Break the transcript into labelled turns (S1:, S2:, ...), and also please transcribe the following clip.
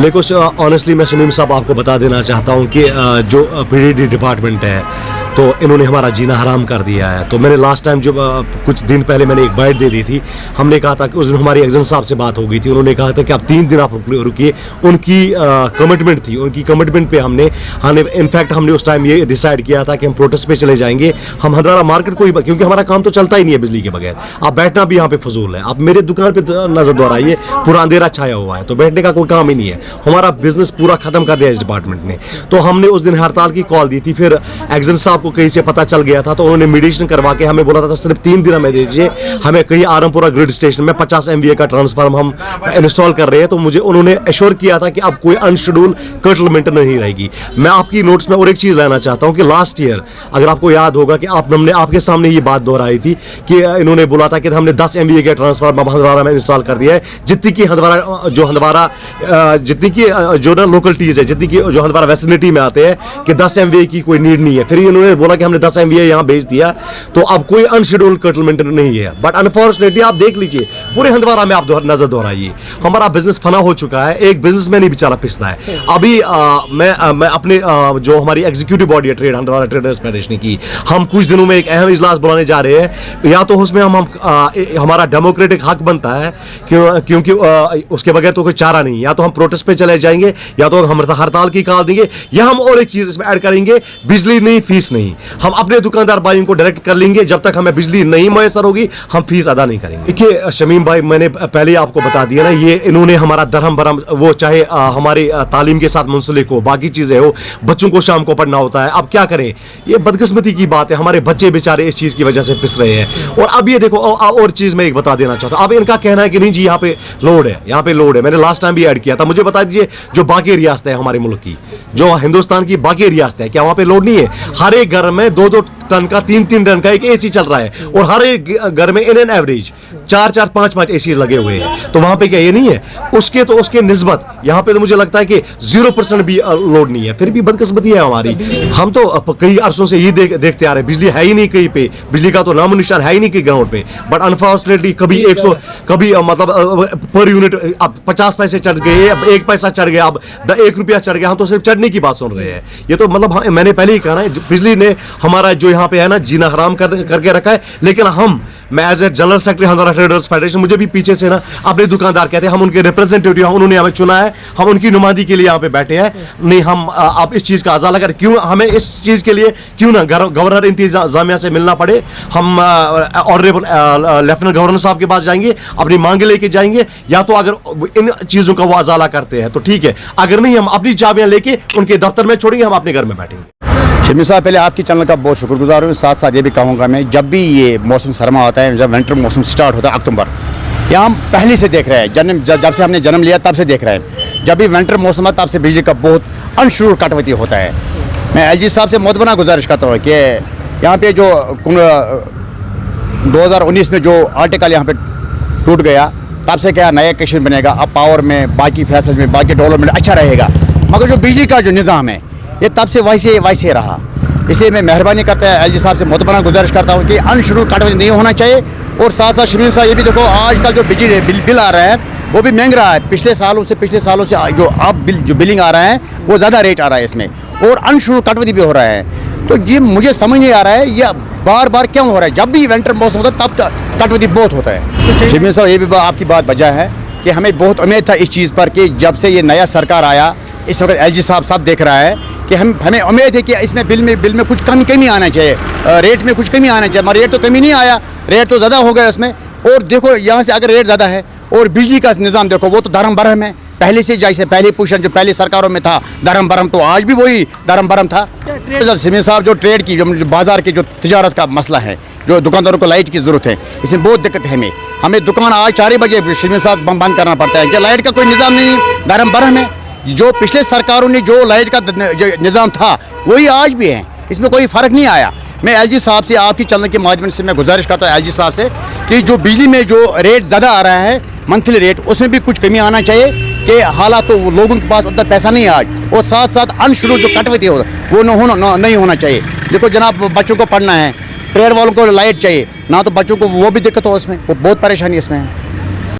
S1: लेकिन ऑनेस्टली मैं शमीम साहब आपको बता देना चाहता हूँ कि जो पीडीडी डिपार्टमेंट है तो इन्होंने हमारा जीना हराम कर दिया है। तो मैंने लास्ट टाइम जो कुछ दिन पहले मैंने एक बाइट दे दी थी, हमने कहा था कि उस दिन हमारी एग्जन साहब से बात हो गई थी, उन्होंने कहा था कि आप 3 दिन आप रुकिए। उनकी कमिटमेंट थी, उनकी कमिटमेंट पे हमने इनफैक्ट हमने उस टाइम ये डिसाइड किया था कि हम प्रोटेस्ट पे चले जाएंगे। हम हंदवारा मार्केट को ही, क्योंकि हमारा काम तो चलता ही नहीं है बिजली के बगैर। आप बैठना भी यहाँ पे फजूल है। आप मेरे दुकान पे नजर दोहराइए, पूरा अंधेरा छाया हुआ है, तो बैठने का कोई काम ही नहीं है। हमारा बिजनेस पूरा खत्म कर दिया इस डिपार्टमेंट ने। तो हमने उस दिन हड़ताल की कॉल दी थी। फिर एग्जन साहब को कहीं से पता चल गया था, तो उन्होंने मीडिएशन करवा के हमें बोला था सिर्फ 3 दिन हमें दीजिए। हमें कहीं आरमपुरा ग्रिड स्टेशन में 50 MVA का ट्रांसफार्म हम इंस्टॉल कर रहे हैं। तो मुझे उन्होंने एश्योर किया था कि अब कोई अनशेड्यूल कर्टलमेंट नहीं रहेगी। मैं आपकी नोट्स में और एक चीज लाना चाहता हूं कि लास्ट ईयर अगर आपको याद होगा कि हमने आपके सामने ये बात दोहराई थी कि इन्होंने बोला था कि हमने 10 MVA का ट्रांसफार्म हंदवारा में इंस्टॉल कर दिया है। जितनी की हंदवारा जितनी की जो ना लोकलिटीज है, जितनी की जो हंदवारा वेसिनिटी में आते हैं, कि 10 MVA की कोई नीड नहीं है। फिर इन्होंने बोला कि हमने 10 MVA यहाँ भेज दिया, तो अब कोई अनशेड्यूल कर्टलमेंट नहीं है। बट अनफॉर्चुनेटली आप देख लीजिए पूरे हंदवारा में आप नजर दोहराइए, हमारा बिजनेस फना हो चुका है। एक बिजनेसमैन ही बेचारा पिसता है। अभी मैं अपने जो हमारी एग्जीक्यूटिव बॉडी है ट्रेड, हंदवारा ट्रेडर्स फेडरेशन की, हम कुछ दिनों में एक अहम इजलास बुलाने जा रहे हैं। या तो उसमें हम हमारा डेमोक्रेटिक हक बनता है, क्योंकि उसके बगैर तो कोई चारा नहीं। या तो हम प्रोटेस्ट पे चले जाएंगे, या तो हम हड़ताल की कॉल देंगे, या हम और एक चीज इसमें ऐड करेंगे, बिजली नहीं फीस नहीं। हम अपने दुकानदार भाइयों को डायरेक्ट कर लेंगे, जब तक हमें बिजली नहीं मैसर होगी हम फीस अदा नहीं करेंगे। देखिए शमीम भाई, मैंने पहले आपको बता दिया ना, ये इन्होंने हमारा दरहम बरहम, वो चाहे हमारे तालीम के साथ मुंसलिक हो, बाकी चीजें हो, बच्चों को शाम को पढ़ना होता है। अब क्या करें, ये बदकिस्मती की बात है, हमारे बच्चे बेचारे इस चीज की वजह से पिस रहे हैं। और अब ये देखो, और चीज मैं एक बता देना चाहता हूँ। अब इनका कहना है कि नहीं जी यहाँ पे लोड है, यहाँ पे लोड है। मैंने लास्ट टाइम भी ऐड किया था। मुझे बता दीजिए जो बाकी रियासतें हैं हमारे मुल्क की, जो हिंदुस्तान की बाकी रियासतें हैं, क्या वहां पे लोड नहीं है? हर एक घर में 2-2 टन का, 3-3 टन का एक एसी चल रहा है, और हर एक घर में इन एन एवरेज 4-4, 5-5 एसी लगे हुए हैं। तो वहां पे क्या ये नहीं है? उसके निस्बत यहाँ पे तो मुझे लगता है कि 0% भी लोड नहीं है। फिर भी बदकिस्मती है हमारी। हम तो कई अरसों से ये देखते आ रहे हैं, बिजली है ही नहीं कहीं पे, बिजली का तो नामो निशान है ही नहीं कहीं ग्राउंड पे। बट अनफॉर्चुनेटली कभी 100, कभी मतलब पर यूनिट अब 50 पैसे चढ़ गए, अब 1 पैसा चढ़ गया, अब 1 रुपया चढ़ गया। हम तो सिर्फ चढ़ने की बात सुन रहे हैं। ये तो मतलब मैंने पहले ही कहा ना, बिजली ने हमारा जो यहाँ पे है ना जीना हराम करके रखा है। लेकिन मैं as a general secretary Handwara traders federation, मुझे भी पीछे से ना अपने दुकानदार कहते हैं, हम उनके रिप्रेजेंटेटिव, उन्होंने हमें चुना है, हम उनकी नुमाइंदगी के लिए यहाँ पे बैठे हैं। नहीं, हम आप इस चीज का अजाला करें, क्यों हमें इस चीज के लिए क्यों ना गवर्नर इंतजामिया से मिलना पड़े। हम ऑनरेबल लेफ्टिनेंट गवर्नर साहब के पास जाएंगे, अपनी मांगे लेके जाएंगे। या तो अगर इन चीजों का वो अजाला करते हैं तो ठीक है, अगर नहीं हम अपनी चाबियां लेके उनके दफ्तर में छोड़ेंगे, हम अपने घर में बैठेंगे।
S2: शमीम साहब, पहले आपकी चैनल का बहुत शुक्रगुजार हूँ। साथ साथ ये भी कहूँगा मैं, जब भी ये मौसम सरमा होता है, जब विंटर मौसम स्टार्ट होता है अक्टूबर, ये हम पहले से देख रहे हैं, जब से हमने जन्म लिया तब से देख रहे हैं। जब भी विंटर मौसम है तब से बिजली का बहुत अनशुरू कटौती होता है। मैं LG साहब से मोहतबना गुजारिश करता हूँ कि यहाँ पे जो 2019 में जो आर्टिकल यहाँ पे टूट गया, तब से क्या नया कनेक्शन बनेगा। अब पावर में, बाकी फैसले में, बाकी डेवलपमेंट अच्छा रहेगा, मगर जो बिजली का जो निज़ाम है ये तब से वैसे रहा। इसलिए मैं मेहरबानी करता है LG साहब से मोहतबना गुजारिश करता हूँ कि अनशुरू कटौती नहीं होना चाहिए। और साथ साथ शमीम साहब, ये भी देखो आजकल जो बिजली बिल आ रहा है वो भी महंग रहा है। पिछले सालों से जो अब जो बिलिंग आ रहा है वो ज़्यादा रेट आ रहा है इसमें, और अनशुरू कटौती भी हो रहा है। तो ये मुझे समझ नहीं आ रहा है ये बार बार क्यों हो रहा है। जब भी विंटर मौसम होता है तब कटौती बहुत होता है। शमीम साहब, ये भी आपकी बात वजह है कि हमें बहुत उम्मीद था इस चीज़ पर कि जब से ये नया सरकार आया, इस वक्त LG साहब सब देख रहा है कि हमें उम्मीद है कि इसमें बिल में कुछ कमी आना चाहिए, रेट में कुछ कमी आना चाहिए। हमारा रेट तो कमी नहीं आया, रेट तो ज़्यादा हो गया उसमें। और देखो यहाँ से अगर रेट ज़्यादा है और बिजली का निज़ाम देखो, वो तो धर्म बरहम है पहले से। जैसे पहले पोजीशन जो पहले सरकारों में था धर्म बरहम, तो आज भी वही धर्म बरहम था। शमीम साहब, जो ट्रेड की, जो बाजार की जो तिजारत का मसला है, जो दुकानदारों को लाइट की ज़रूरत है, इसमें बहुत दिक्कत है हमें दुकान आज 4 बजे शमीम साहब बंद करना पड़ता है कि लाइट का कोई निज़ाम नहीं, धर्म बरहम है। जो पिछले सरकारों ने जो लाइट का निज़ाम था वही आज भी है, इसमें कोई फ़र्क नहीं आया। मैं LG साहब से, आपकी चैनल के माध्यम से मैं गुजारिश करता हूँ LG साहब से कि जो बिजली में जो रेट ज़्यादा आ रहा है, मंथली रेट, उसमें भी कुछ कमी आना चाहिए कि हालात तो लोगों के पास उतना पैसा नहीं है आज। और साथ साथ अनशुरू जो कटौती हो वो नहीं होना चाहिए। देखो जनाब, बच्चों को पढ़ना है, ट्रेड वालों को लाइट चाहिए ना, तो बच्चों को वो भी दिक्कत हो, उसमें वो बहुत परेशानी इसमें है।